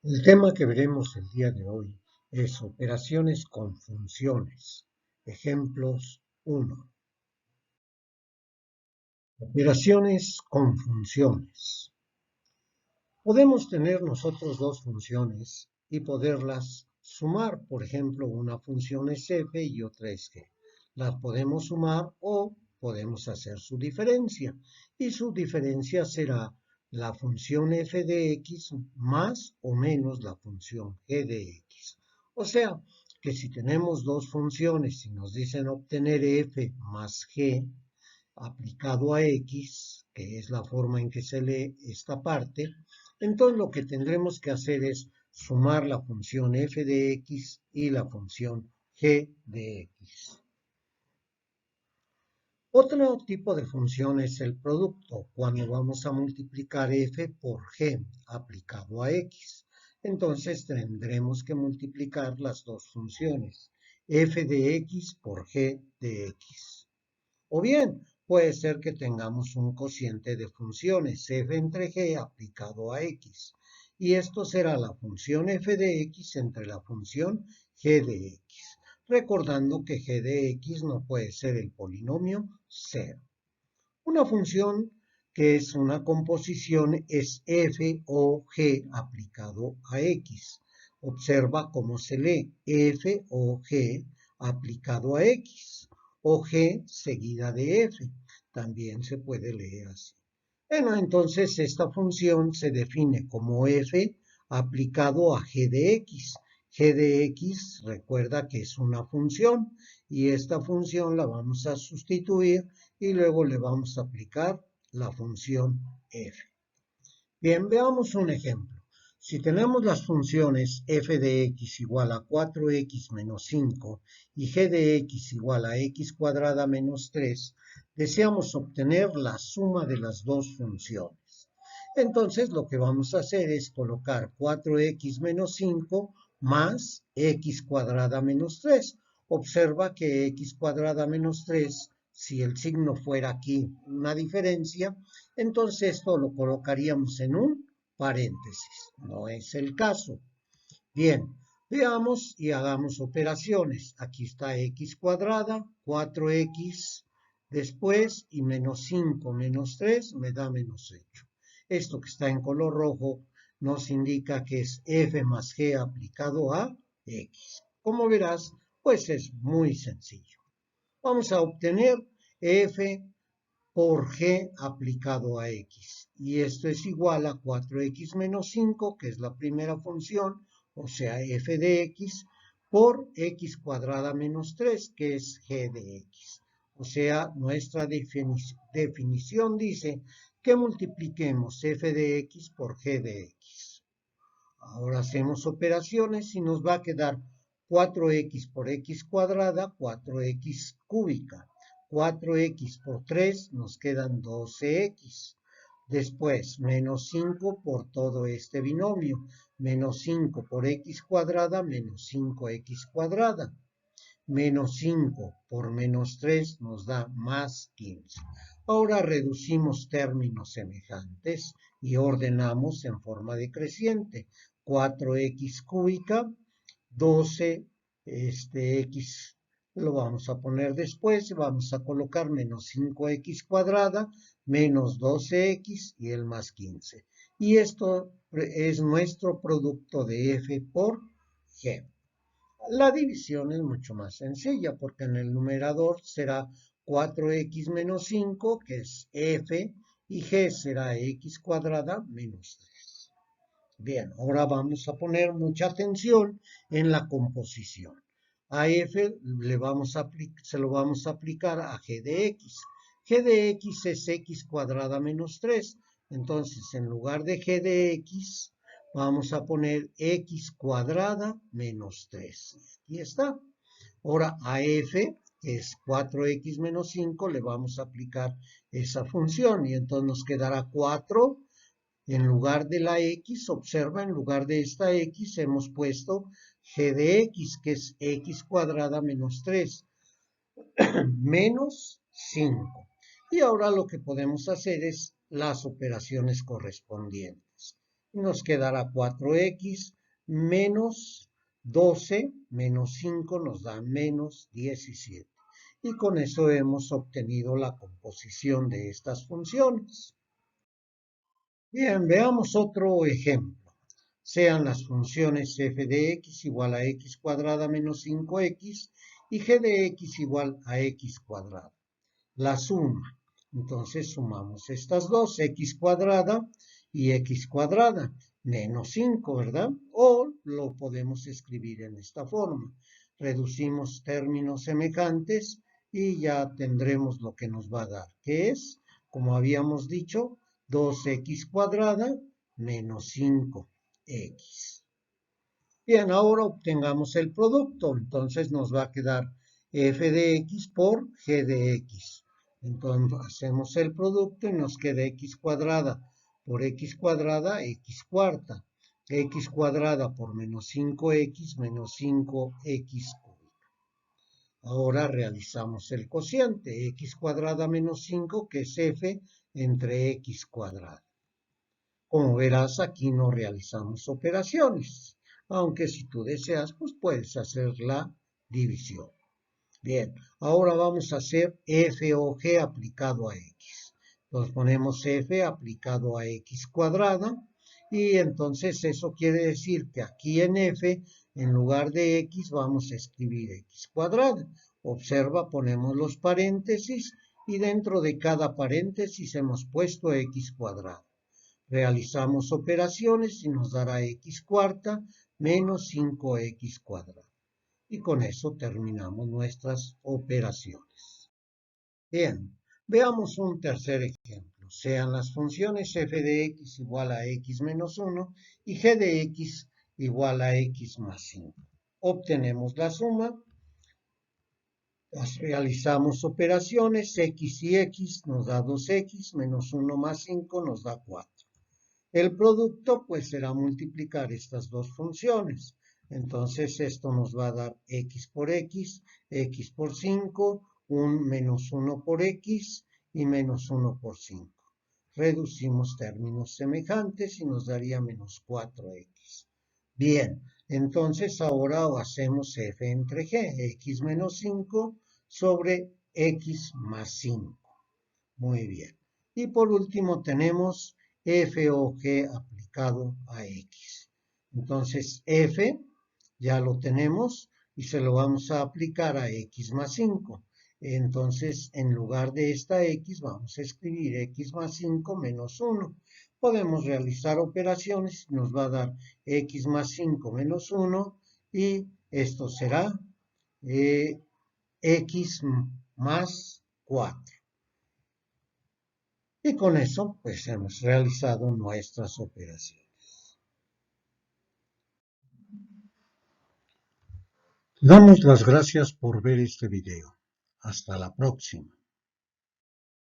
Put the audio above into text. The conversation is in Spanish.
El tema que veremos el día de hoy es operaciones con funciones. Ejemplos 1. Operaciones con funciones. Podemos tener nosotros dos funciones y poderlas sumar. Por ejemplo, una función es f y otra es g. Las podemos sumar o podemos hacer su diferencia. Y su diferencia será la función f de x más o menos la función g de x. O sea, que si tenemos dos funciones y nos dicen obtener f más g aplicado a x, que es la forma en que se lee esta parte, entonces lo que tendremos que hacer es sumar la función f de x y la función g de x. Otro tipo de función es el producto, cuando vamos a multiplicar f por g aplicado a x. Entonces tendremos que multiplicar las dos funciones, f de x por g de x. O bien, puede ser que tengamos un cociente de funciones f entre g aplicado a x. Y esto será la función f de x entre la función g de x. Recordando que g de x no puede ser el polinomio 0. Una función que es una composición es f o g aplicado a x. Observa cómo se lee f o g aplicado a x o g seguida de f. También se puede leer así. Bueno, entonces esta función se define como f aplicado a g de x. G de x, recuerda que es una función y esta función la vamos a sustituir y luego le vamos a aplicar la función f. Bien, veamos un ejemplo. Si tenemos las funciones f de x igual a 4x menos 5 y g de x igual a x cuadrada menos 3, deseamos obtener la suma de las dos funciones. Entonces lo que vamos a hacer es colocar 4x menos 5 más x cuadrada menos 3. Observa que x cuadrada menos 3, si el signo fuera aquí una diferencia, entonces esto lo colocaríamos en un paréntesis. No es el caso. Bien, veamos y hagamos operaciones. Aquí está x cuadrada, 4x después y menos 5 menos 3 me da menos 8. Esto que está en color rojo nos indica que es f más g aplicado a x. Como verás, pues es muy sencillo. Vamos a obtener f por g aplicado a x. Y esto es igual a 4x menos 5, que es la primera función, o sea, f de x, por x cuadrada menos 3, que es g de x. O sea, nuestra definición dice que multipliquemos f de x por g de x. Ahora hacemos operaciones y nos va a quedar 4x por x cuadrada, 4x cúbica. 4x por 3 nos quedan 12x. Después, menos 5 por todo este binomio. Menos 5 por x cuadrada, menos 5x cuadrada. Menos 5 por menos 3 nos da más 15. Ahora reducimos términos semejantes y ordenamos en forma decreciente. 4x cúbica, 12, x lo vamos a poner después, vamos a colocar menos 5x cuadrada, menos 12x y el más 15. Y esto es nuestro producto de f por g. La división es mucho más sencilla porque en el numerador será 4x menos 5, que es f, y g será x cuadrada menos 3. Bien, ahora vamos a poner mucha atención en la composición. A f se lo vamos a aplicar a g de x. G de x es x cuadrada menos 3. Entonces, en lugar de g de x, vamos a poner x cuadrada menos 3. Aquí está. Ahora a f, que es 4x menos 5, le vamos a aplicar esa función. Y entonces nos quedará 4. En lugar de la x, observa, en lugar de esta x hemos puesto g de x, que es x cuadrada menos 3, menos 5. Y ahora lo que podemos hacer es las operaciones correspondientes. y nos quedará 4x menos 12 menos 5 nos da menos 17. Y con eso hemos obtenido la composición de estas funciones. Bien, veamos otro ejemplo. Sean las funciones f de x igual a x cuadrada menos 5x y g de x igual a x cuadrada. La suma. Entonces sumamos estas dos, x cuadrada y x cuadrada, menos 5, ¿verdad? O lo podemos escribir en esta forma. Reducimos términos semejantes y ya tendremos lo que nos va a dar, que es, como habíamos dicho, 2x cuadrada menos 5x. Bien, ahora obtengamos el producto. Entonces nos va a quedar f de x por g de x. Entonces hacemos el producto y nos queda x cuadrada por x cuadrada, x cuarta. X cuadrada por menos 5x menos 5x cúbica. Ahora realizamos el cociente. X cuadrada menos 5, que es f entre x cuadrada. Como verás, aquí no realizamos operaciones, aunque si tú deseas, pues puedes hacer la división. Bien, ahora vamos a hacer f o g aplicado a x. Entonces ponemos f aplicado a x cuadrada y entonces eso quiere decir que aquí en f, en lugar de x, vamos a escribir x cuadrada. Observa, ponemos los paréntesis y dentro de cada paréntesis hemos puesto x cuadrada. Realizamos operaciones y nos dará x cuarta menos 5x cuadrada. Y con eso terminamos nuestras operaciones. Bien, veamos un tercer ejemplo. Sean las funciones f de x igual a x menos 1 y g de x igual a x más 5. Obtenemos la suma. Realizamos operaciones, x y x nos da 2x, menos 1 más 5 nos da 4. El producto pues será multiplicar estas dos funciones. Entonces esto nos va a dar x por 5, un menos 1 por x y menos 1 por 5. Reducimos términos semejantes y nos daría menos 4x. Bien, entonces ahora hacemos f entre g, x menos 5 sobre x más 5. Muy bien. Y por último tenemos f o g aplicado a x. Entonces f ya lo tenemos y se lo vamos a aplicar a x más 5. Entonces en lugar de esta x vamos a escribir x más 5 menos 1. Podemos realizar operaciones, nos va a dar x más 5 menos 1 y esto será x más 4. Y con eso, pues hemos realizado nuestras operaciones. Damos las gracias por ver este video. Hasta la próxima.